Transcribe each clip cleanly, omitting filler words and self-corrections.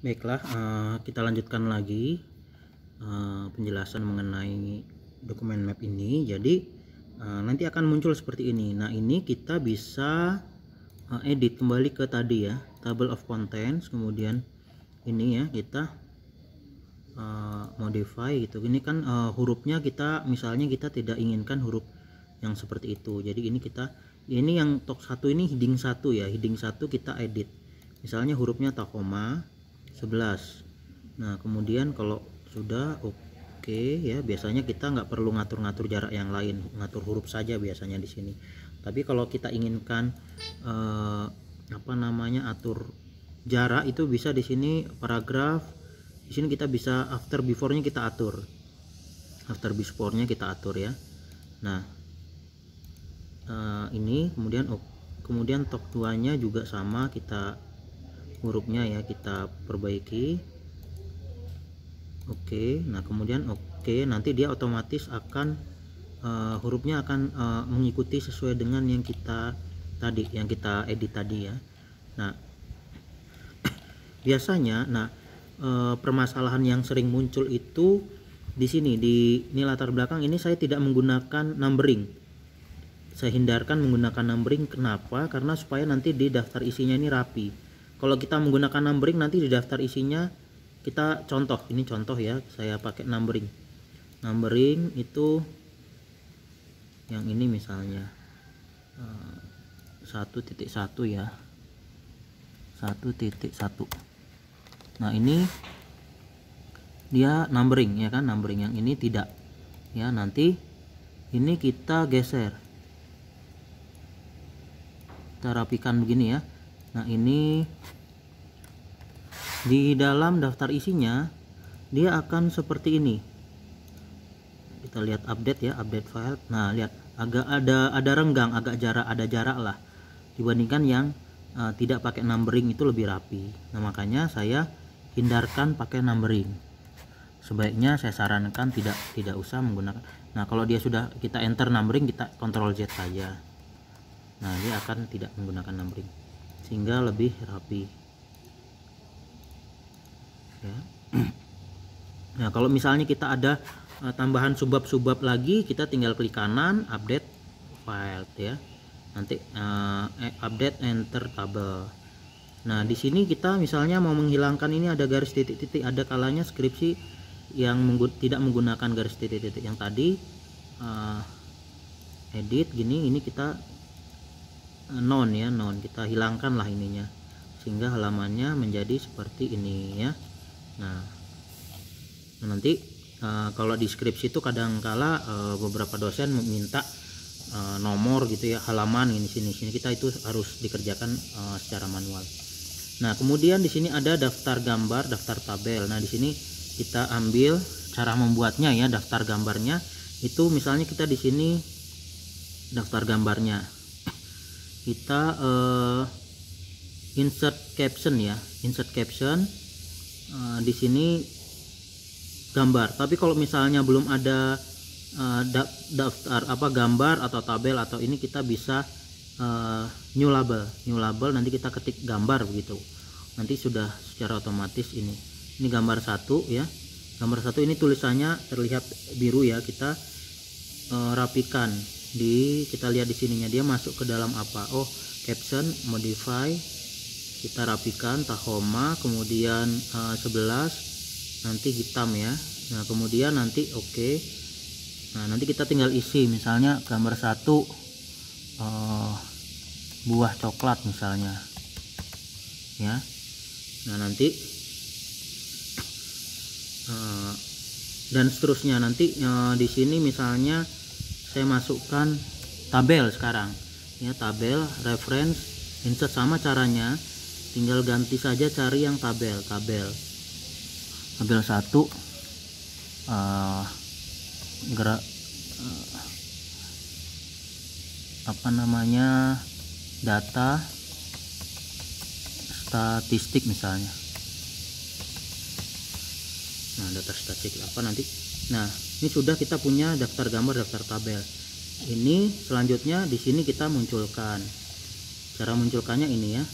Baiklah, kita lanjutkan lagi penjelasan mengenai dokumen map ini. Jadi nanti akan muncul seperti ini. Nah, ini kita bisa edit kembali ke tadi ya, table of contents. Kemudian ini ya, kita modify gitu. Ini kan hurufnya kita, misalnya kita tidak inginkan huruf yang seperti itu. Jadi ini yang tok 1 ini heading 1 ya, heading 1 kita edit. Misalnya hurufnya Tacoma 11. Nah, kemudian kalau sudah oke ya, biasanya kita nggak perlu ngatur-ngatur jarak yang lain, ngatur huruf saja biasanya di sini. Tapi kalau kita inginkan atur jarak, itu bisa di sini paragraf. Di sini kita bisa after before-nya kita atur. After before-nya kita atur ya. Nah, ini kemudian top 2-nya juga sama, kita hurufnya ya kita perbaiki. Oke, nah kemudian nanti dia otomatis akan hurufnya akan mengikuti sesuai dengan yang kita edit tadi ya. Nah, biasanya permasalahan yang sering muncul itu di sini, di latar belakang ini saya tidak menggunakan numbering. Saya hindarkan menggunakan numbering. Kenapa? Karena supaya nanti di daftar isinya ini rapi. Kalau kita menggunakan numbering, nanti di daftar isinya kita ini contoh ya, saya pakai numbering. Numbering itu yang ini misalnya 1.1 ya, 1.1. Nah, ini dia numbering ya kan, numbering. Yang ini tidak ya. Nanti ini kita geser, kita rapikan begini ya. Nah, ini di dalam daftar isinya dia akan seperti ini. Kita lihat update ya, update file. Nah, lihat agak ada renggang, ada jarak lah dibandingkan yang tidak pakai numbering, itu lebih rapi. Nah, makanya saya hindarkan pakai numbering. Sebaiknya saya sarankan tidak usah menggunakan. Nah, kalau dia sudah kita enter numbering, kita Ctrl Z saja. Nah, dia akan tidak menggunakan numbering sehingga lebih rapi ya. Nah, kalau misalnya kita ada tambahan subbab lagi, kita tinggal klik kanan, update file ya. Nanti update enter table. Nah, di sini kita misalnya mau menghilangkan ini, ada garis titik-titik, ada kalanya skripsi yang tidak menggunakan garis titik-titik yang tadi, edit gini, ini kita non ya, kita hilangkan lah ininya sehingga halamannya menjadi seperti ini ya. Nah, nanti kalau di skripsi itu kadangkala beberapa dosen meminta nomor gitu ya, halaman ini sini kita itu harus dikerjakan secara manual. Nah, kemudian di sini ada daftar gambar, daftar tabel. Nah, di sini kita ambil cara membuatnya ya, daftar gambarnya itu misalnya kita di sini daftar gambarnya kita insert caption ya, insert caption di sini gambar. Tapi kalau misalnya belum ada daftar gambar atau tabel atau ini, kita bisa new label, nanti kita ketik gambar begitu, nanti sudah secara otomatis ini gambar 1 ya. Gambar 1 ini tulisannya terlihat biru ya, kita rapikan. Kita lihat di sininya dia masuk ke dalam apa, caption, modify, kita rapikan Tacoma, kemudian 11 nanti hitam ya. Nah, kemudian nanti nah, nanti kita tinggal isi, misalnya gambar 1 buah coklat misalnya ya. Nah, nanti dan seterusnya. Nanti di sini misalnya saya masukkan tabel sekarang ya, tabel reference insert, sama caranya, tinggal ganti saja, cari yang tabel 1 gerak data statistik misalnya. Nah, data statistik nanti. Nah, ini sudah kita punya daftar gambar, daftar tabel. Ini selanjutnya di sini kita munculkan. Cara munculkannya ini ya.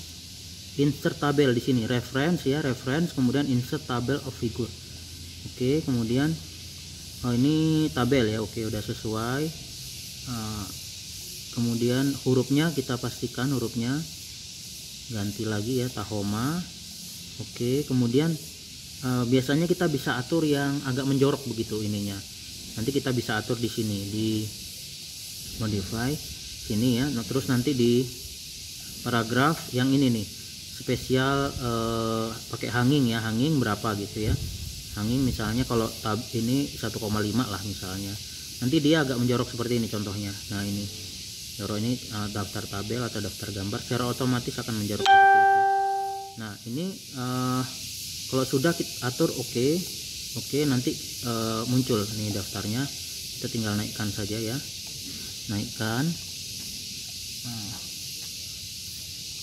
insert tabel di sini, reference ya, reference, kemudian insert tabel of figure. Oke, kemudian ini tabel ya. Oke, udah sesuai. Kemudian hurufnya kita pastikan hurufnya ganti lagi ya, Tahoma. Oke, kemudian biasanya kita bisa atur yang agak menjorok begitu ininya. Nanti kita bisa atur di sini di modify sini ya. Nah, terus nanti di paragraf yang ini nih spesial pakai hanging ya, hanging berapa gitu ya. Hanging misalnya kalau tab ini 1,5 lah misalnya. Nanti dia agak menjorok seperti ini contohnya. Nah, ini jorok ini daftar tabel atau daftar gambar secara otomatis akan menjorok seperti itu. Nah, ini kalau sudah kita atur oke, nanti muncul nih daftarnya. Kita tinggal naikkan saja ya, naikkan.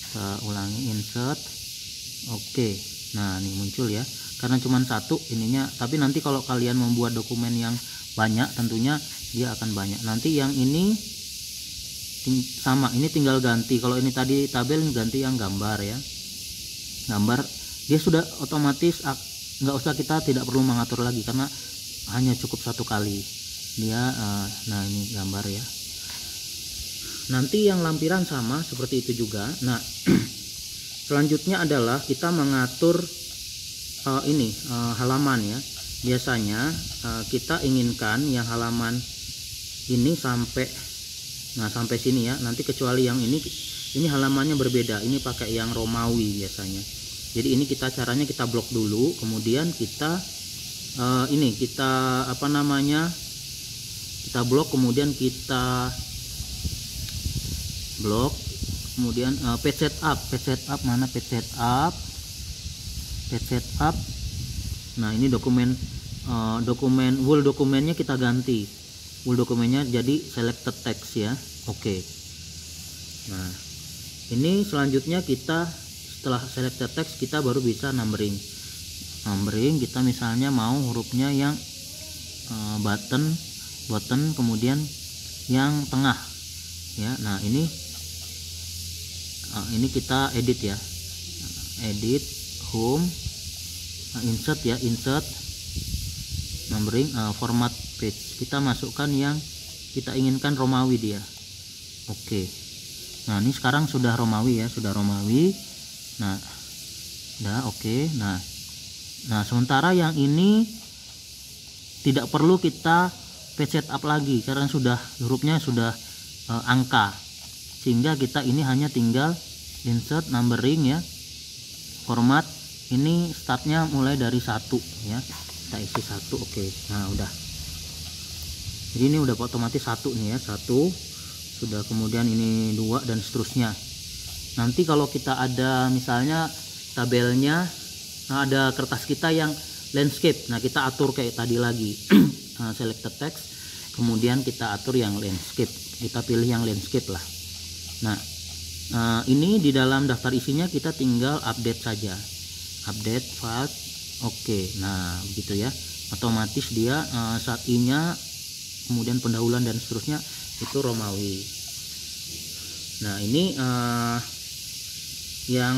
Kita ulangi, insert. Oke, nah nih muncul ya, karena cuma satu ininya. Tapi nanti kalau kalian membuat dokumen yang banyak tentunya dia akan banyak. Nanti yang ini sama, ini tinggal ganti. Kalau ini tadi tabel, ganti yang gambar ya, gambar. Dia sudah otomatis, nggak usah, kita tidak perlu mengatur lagi karena hanya cukup satu kali dia. Nah, ini gambar ya. Nanti yang lampiran sama seperti itu juga. Nah, selanjutnya adalah kita mengatur ini halaman ya. Biasanya kita inginkan yang halaman ini sampai sini ya. Nanti kecuali yang ini halamannya berbeda, ini pakai yang Romawi biasanya. Jadi ini caranya kita blok dulu, kemudian kita kita blok, kemudian kita blok, kemudian page setup mana page setup. Nah, ini dokumen whole dokumennya kita ganti, whole dokumennya jadi selected text ya. Oke. Nah, ini selanjutnya kita setelah selected text kita baru bisa numbering. Kita misalnya mau hurufnya yang button, kemudian yang tengah ya. Nah, ini kita edit ya, edit home, insert ya, insert numbering, format page. Kita masukkan yang kita inginkan Romawi dia. Oke. Nah, ini sekarang sudah Romawi ya, sudah Romawi. Nah, udah oke. Nah, sementara yang ini tidak perlu kita page setup lagi karena sudah hurufnya sudah angka, sehingga kita ini hanya tinggal insert numbering ya, format. Ini startnya mulai dari 1 ya, kita isi 1. Oke. Nah, udah, jadi ini udah otomatis 1 nih ya, 1 sudah, kemudian ini 2 dan seterusnya. Nanti kalau kita ada misalnya tabelnya, ada kertas kita yang landscape, nah kita atur kayak tadi lagi. Selected text, kemudian kita atur yang landscape, kita pilih yang landscape lah. Nah, ini di dalam daftar isinya kita tinggal update saja, update file. Oke. Nah, begitu ya, otomatis dia saat I-nya, kemudian pendahuluan dan seterusnya itu Romawi. Nah, ini yang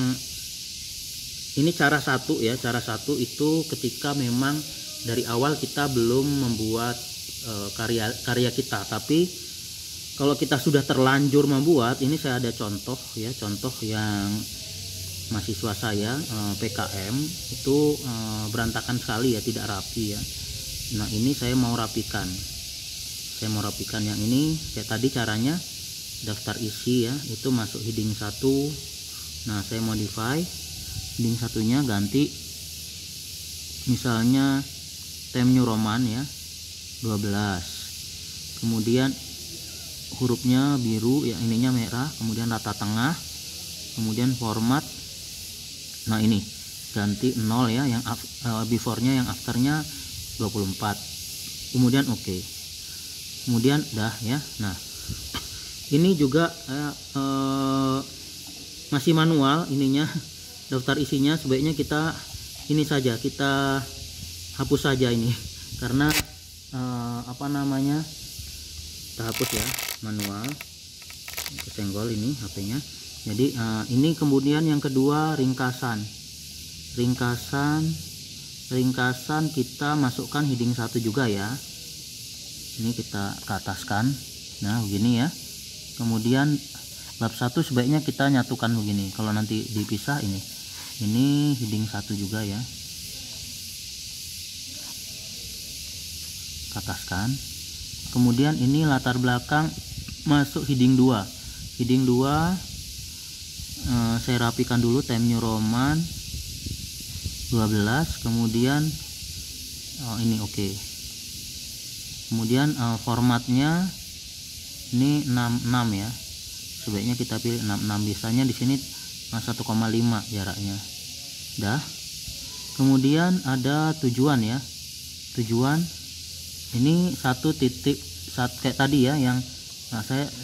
ini cara satu ya, cara satu itu ketika memang dari awal kita belum membuat karya kita. Tapi kalau kita sudah terlanjur membuat, ini saya ada contoh ya, contoh yang mahasiswa saya PKM itu berantakan sekali ya, tidak rapi ya. Nah, ini saya mau rapikan, yang ini kayak tadi caranya. Daftar isi ya, itu masuk heading 1. Nah, saya modify heading satunya, ganti misalnya Times New Roman ya 12, kemudian hurufnya biru ya, ininya merah, kemudian rata tengah, kemudian format. Nah, ini ganti 0 ya, yang before-nya, yang after-nya 24, kemudian oke. Kemudian dah ya. Nah, ini juga masih manual ininya, daftar isinya. Sebaiknya kita ini saja, kita hapus saja ini, karena kita hapus ya, manual. Kesenggol ini HP-nya. Jadi ini kemudian yang kedua ringkasan kita masukkan heading 1 juga ya. Ini kita ke ataskan. Nah begini ya. Kemudian bab 1 sebaiknya kita nyatukan begini. Kalau nanti dipisah ini heading 1 juga ya. Ke ataskan. Kemudian ini latar belakang masuk heading 2. Heading 2 saya rapikan dulu, Time New Roman 12. Kemudian ini oke. Kemudian formatnya ini 66 ya. Sebaiknya kita pilih 66. Biasanya di sini 1,5 jaraknya. Dah. Kemudian ada tujuan ya. Tujuan ini 1.1 kayak tadi ya, yang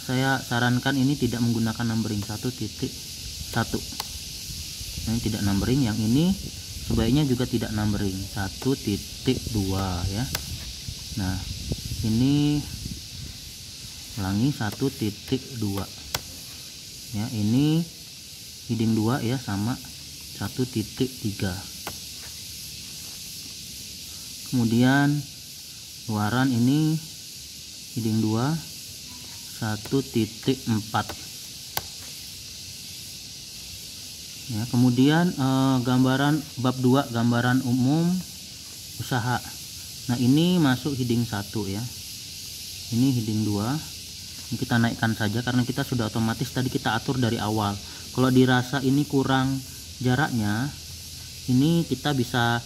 saya sarankan ini tidak menggunakan numbering 1.1. Ini tidak numbering, yang ini sebaiknya juga tidak numbering 1.2 ya. Nah ini ulangi 1.2 ya, ini heading 2 ya, sama 1.3. kemudian luaran ini heading 2 1.4 ya. Kemudian gambaran bab 2, gambaran umum usaha. Nah ini masuk heading 1 ya, ini heading 2. Ini kita naikkan saja karena kita sudah otomatis tadi kita atur dari awal. Kalau dirasa ini kurang jaraknya, ini kita bisa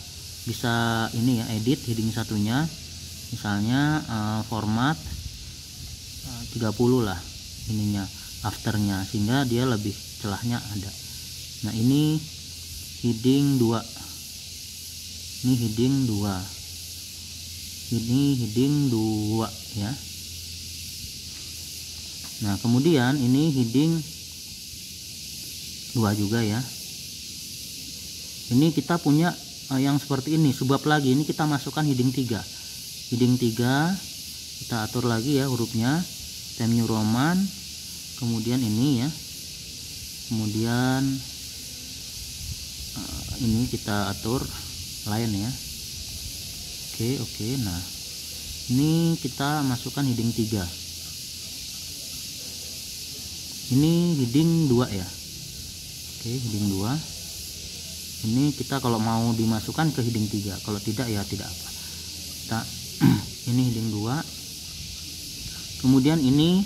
ini ya, edit heading satunya, misalnya format 30 lah ininya, afternya, sehingga dia lebih celahnya ada. Nah ini heading 2, ini heading 2, ini heading 2 ya. Nah kemudian ini heading 2 juga ya. Ini kita punya yang seperti ini, subbab lagi. Ini kita masukkan heading 3. Heading 3 kita atur lagi ya hurufnya, Time New Roman. Kemudian ini ya. Kemudian ini kita atur lain ya. Oke. Nah ini kita masukkan heading 3. Ini heading 2 ya. Oke, heading 2. Ini kita kalau mau dimasukkan ke heading 3, kalau tidak ya tidak apa. Kita ini heading 2. Kemudian ini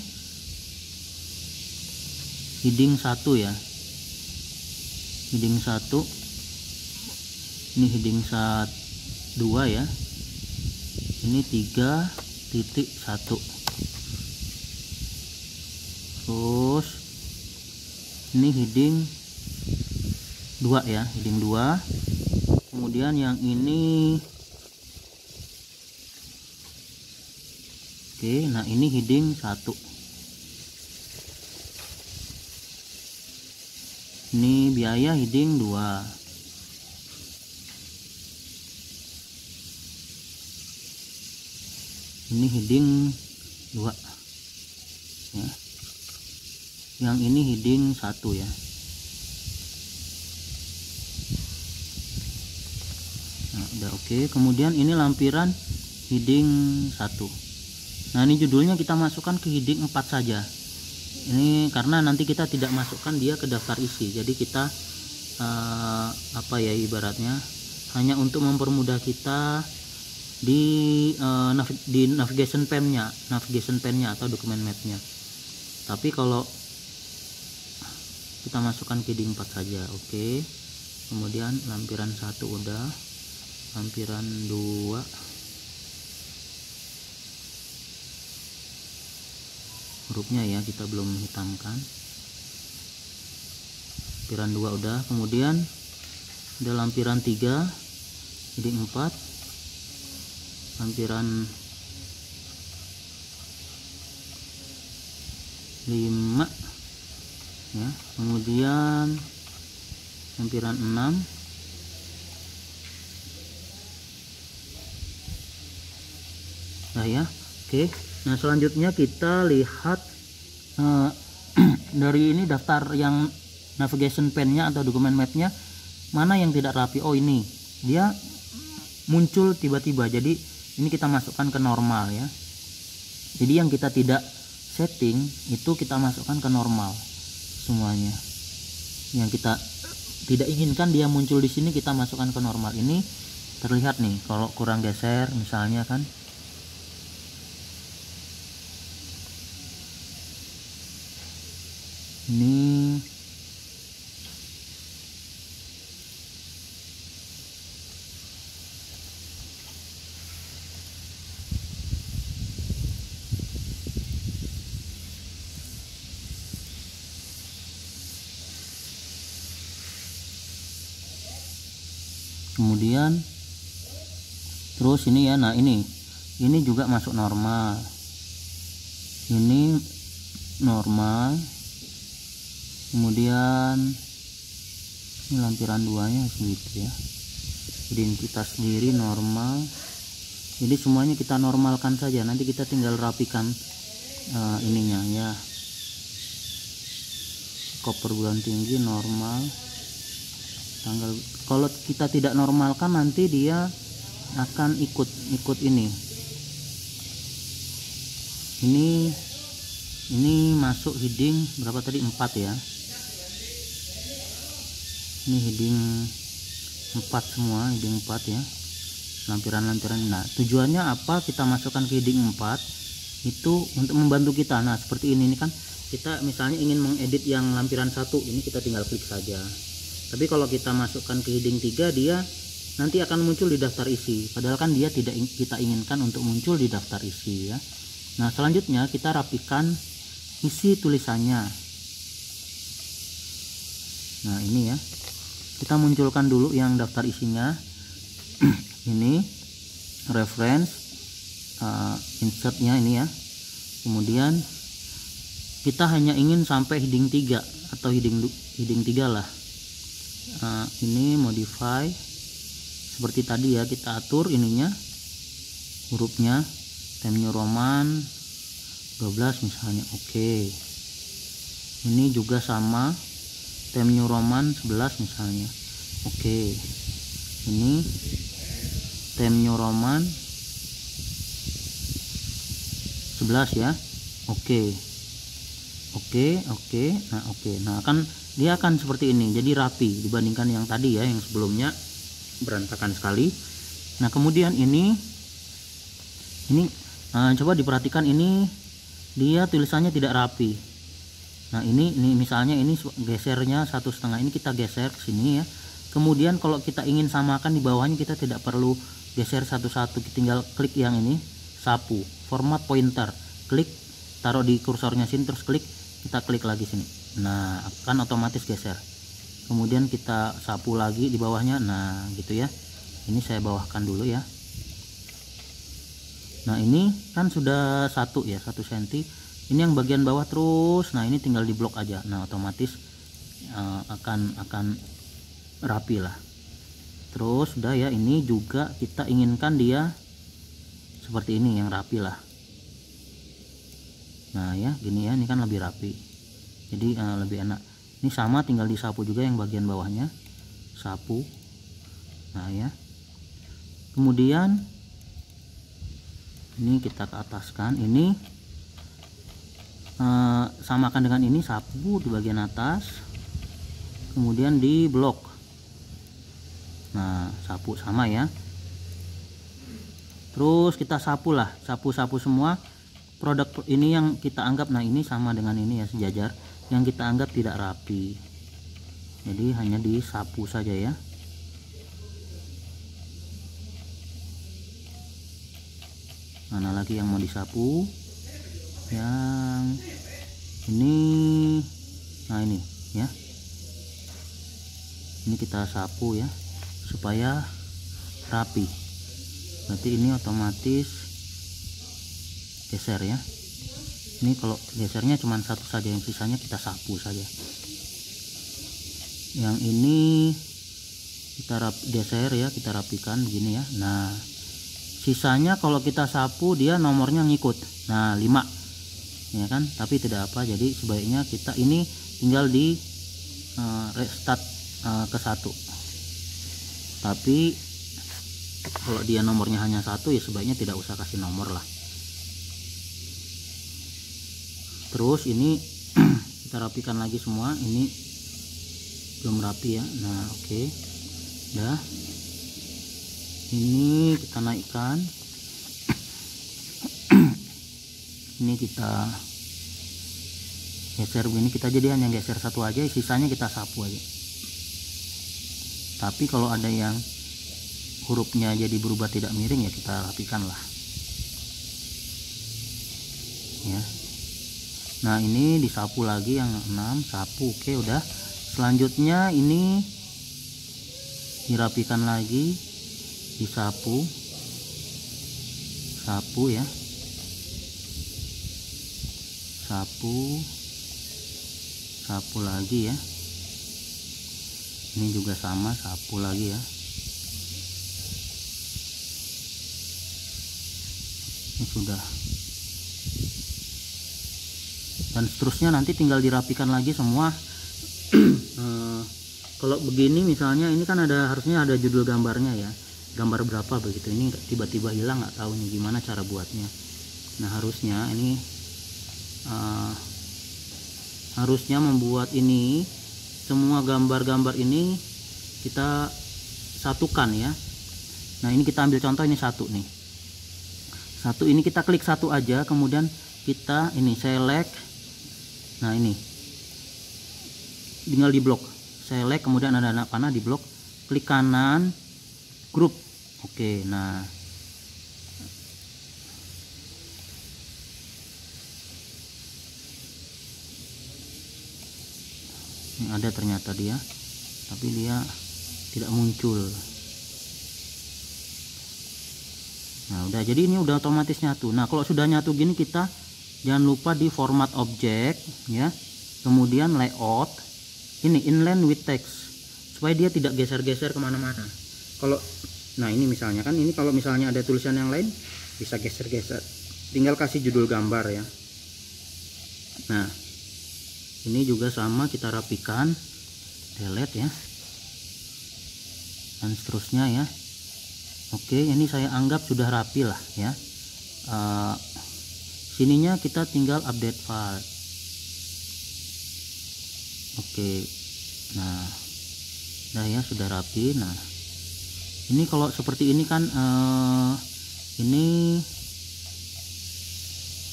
heading 1 ya. Heading 1. Ini heading 2 ya. Ini 3.1. Terus ini heading 2 ya, heading 2. Kemudian yang ini oke, nah ini heading 1. Ini biaya heading 2. Ini heading 2 ya. Yang ini heading 1 ya. Nah, udah oke. Kemudian ini lampiran heading 1. Nah ini judulnya kita masukkan ke heading 4 saja. Ini karena nanti kita tidak masukkan dia ke daftar isi. Jadi kita apa ya, ibaratnya hanya untuk mempermudah kita di navigation pane-nya atau dokumen map-nya. Tapi kalau kita masukkan ke heading 4 saja. Oke. Kemudian lampiran 1 udah, lampiran 2, hurufnya ya kita belum hitamkan. Lampiran 2 udah. Kemudian ada lampiran 3 heading 4, lampiran 5 ya. Kemudian lampiran 6, nah ya. Oke. Nah selanjutnya kita lihat dari ini daftar yang navigation pane-nya atau dokumen map-nya mana yang tidak rapi. Oh, ini dia muncul tiba-tiba, jadi ini kita masukkan ke normal ya. Jadi yang kita tidak setting itu kita masukkan ke normal semuanya. Yang kita tidak inginkan dia muncul di sini kita masukkan ke normal. Ini terlihat nih kalau kurang geser misalnya kan. Ini kemudian terus ini ya. Nah, ini juga masuk normal. Ini normal. Kemudian ini lampiran 2-nya segitu ya. Identitas sendiri normal. Jadi semuanya kita normalkan saja. Nanti kita tinggal rapikan ininya ya. Skop perguruan tinggi normal. Tanggal, kalau kita tidak normalkan nanti dia akan ikut ini. Ini masuk heading berapa tadi? 4 ya. Ini heading 4 semua, heading 4 ya. Lampiran-lampiran. Nah, tujuannya apa kita masukkan ke heading 4? Itu untuk membantu kita. Nah, seperti ini kan kita misalnya ingin mengedit yang lampiran 1, ini kita tinggal klik saja. Tapi kalau kita masukkan ke heading 3 dia nanti akan muncul di daftar isi, padahal kan dia tidak kita inginkan untuk muncul di daftar isi ya. Nah, selanjutnya kita rapikan isi tulisannya. Nah, ini ya, kita munculkan dulu yang daftar isinya. Ini reference, insertnya ini ya. Kemudian kita hanya ingin sampai heading 3 atau heading 3 lah. Ini modify seperti tadi ya, kita atur ininya, hurufnya Times New Roman 12 misalnya. Oke. Ini juga sama, Times New Roman 11 misalnya. Oke. Ini Times New Roman 11 ya. Oke. Nah, kan dia akan seperti ini, jadi rapi dibandingkan yang tadi ya, yang sebelumnya berantakan sekali. Nah, kemudian ini coba diperhatikan, ini dia tulisannya tidak rapi. Nah, ini misalnya ini gesernya 1,5, ini kita geser ke sini ya. Kemudian kalau kita ingin samakan di bawahnya, kita tidak perlu geser satu-satu, tinggal klik yang ini, sapu, format pointer, klik, taruh di kursornya sini, terus klik, kita klik lagi sini. Nah, akan otomatis geser. Kemudian kita sapu lagi di bawahnya. Nah, gitu ya. Ini saya bawahkan dulu ya. Nah, ini kan sudah 1 ya, 1 cm. Ini yang bagian bawah terus. Nah, ini tinggal diblok aja. Nah, otomatis akan rapi lah. Terus sudah ya, ini juga kita inginkan dia seperti ini, yang rapi lah. Nah ya, gini ya, ini kan lebih rapi, jadi lebih enak. Ini sama, tinggal disapu juga yang bagian bawahnya, sapu. Nah ya, kemudian ini kita ke ataskan, ini samakan dengan ini, sapu di bagian atas, kemudian di blok. Nah, sapu sama ya. Terus kita sapu lah, sapu semua produk ini yang kita anggap, nah ini sama dengan ini ya, sejajar, yang kita anggap tidak rapi. Jadi hanya disapu saja ya. Mana lagi yang mau disapu? Yang ini. Nah, ini ya. Ini kita sapu ya, supaya rapi. Berarti ini otomatis geser ya. Ini kalau gesernya cuma 1 saja, yang sisanya kita sapu saja. Yang ini kita geser ya, kita rapikan begini ya. Nah, sisanya kalau kita sapu dia nomornya ngikut. Nah, 5 ya kan, tapi tidak apa. Jadi sebaiknya kita ini tinggal di restart ke 1. Tapi kalau dia nomornya hanya 1 ya sebaiknya tidak usah kasih nomor lah. Terus ini kita rapikan lagi semua. Ini belum rapi ya. Nah oke, udah. Ini kita naikkan. Ini kita geser begini, kita jadi hanya geser satu aja, sisanya kita sapu aja. Tapi kalau ada yang hurufnya jadi berubah tidak miring ya kita rapikan lah ya. Nah ini disapu lagi yang 6, sapu. Oke udah. Selanjutnya ini dirapikan lagi, disapu, sapu ya, sapu, sapu lagi ya. Ini juga sama, sapu lagi ya. Ini sudah. Dan seterusnya nanti tinggal dirapikan lagi semua. Kalau begini misalnya, ini kan harusnya ada judul gambarnya ya, gambar berapa begitu. Ini tiba-tiba hilang, nggak tahu nih gimana cara buatnya. Nah harusnya ini harusnya membuat ini semua gambar-gambar ini kita satukan ya. Nah ini kita ambil contoh, ini satu nih, satu ini kita klik satu aja, kemudian kita ini select. Nah ini tinggal di blok, select, kemudian ada anak panah di blok, klik kanan, grup. Oke, nah ini ada ternyata dia, tapi dia tidak muncul. Nah udah, jadi ini udah otomatis nyatu. Nah kalau sudah nyatu gini, kita jangan lupa di format objek ya, kemudian layout, ini inline with text, supaya dia tidak geser-geser kemana-mana. Kalau nah ini misalnya kan, ini kalau misalnya ada tulisan yang lain bisa geser-geser, tinggal kasih judul gambar ya. Nah ini juga sama, kita rapikan, delete ya, dan seterusnya ya. Oke, ini saya anggap sudah rapi lah ya. Sininya kita tinggal update file. Oke, nah ya sudah rapi. Nah ini kalau seperti ini kan, ini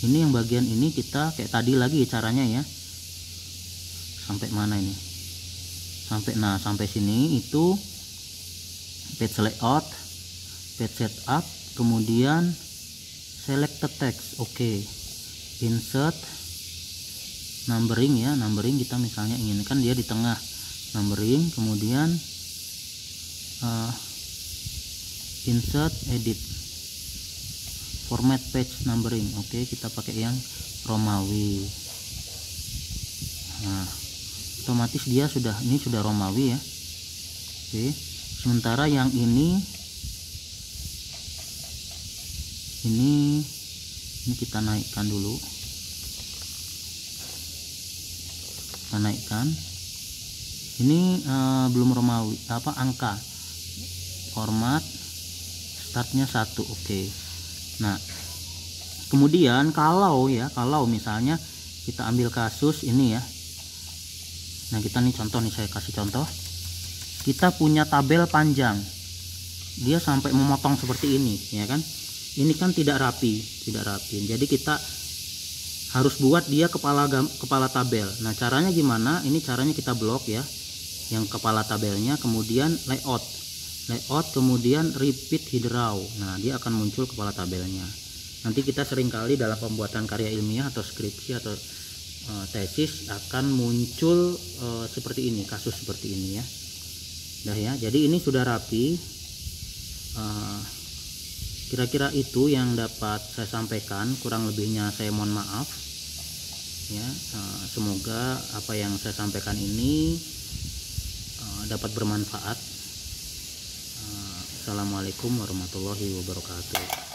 yang bagian ini kita kayak tadi lagi caranya ya. Sampai mana ini? Sampai sini itu page layout, page setup, kemudian select the text. Oke, insert numbering ya, numbering kita misalnya inginkan dia di tengah, numbering, kemudian insert edit format page numbering. Oke, kita pakai yang Romawi. Nah otomatis dia sudah, ini sudah Romawi ya. Oke, sementara yang ini kita naikkan dulu, kita naikkan. Ini belum Romawi, apa, angka, format startnya 1. Oke. Nah kemudian kalau misalnya kita ambil kasus ini ya. Nah kita nih contoh nih, saya kasih contoh, kita punya tabel panjang, dia sampai memotong seperti ini ya kan. Ini kan tidak rapi. Jadi kita harus buat dia kepala tabel. Nah caranya gimana? Ini caranya kita blok ya, yang kepala tabelnya, kemudian layout, kemudian repeat hidrow. Nah dia akan muncul kepala tabelnya. Nanti kita seringkali dalam pembuatan karya ilmiah atau skripsi atau tesis akan muncul seperti ini, kasus seperti ini ya. Dah ya, jadi ini sudah rapi. Kira-kira itu yang dapat saya sampaikan, kurang lebihnya saya mohon maaf ya. Semoga apa yang saya sampaikan ini dapat bermanfaat. Assalamualaikum warahmatullahi wabarakatuh.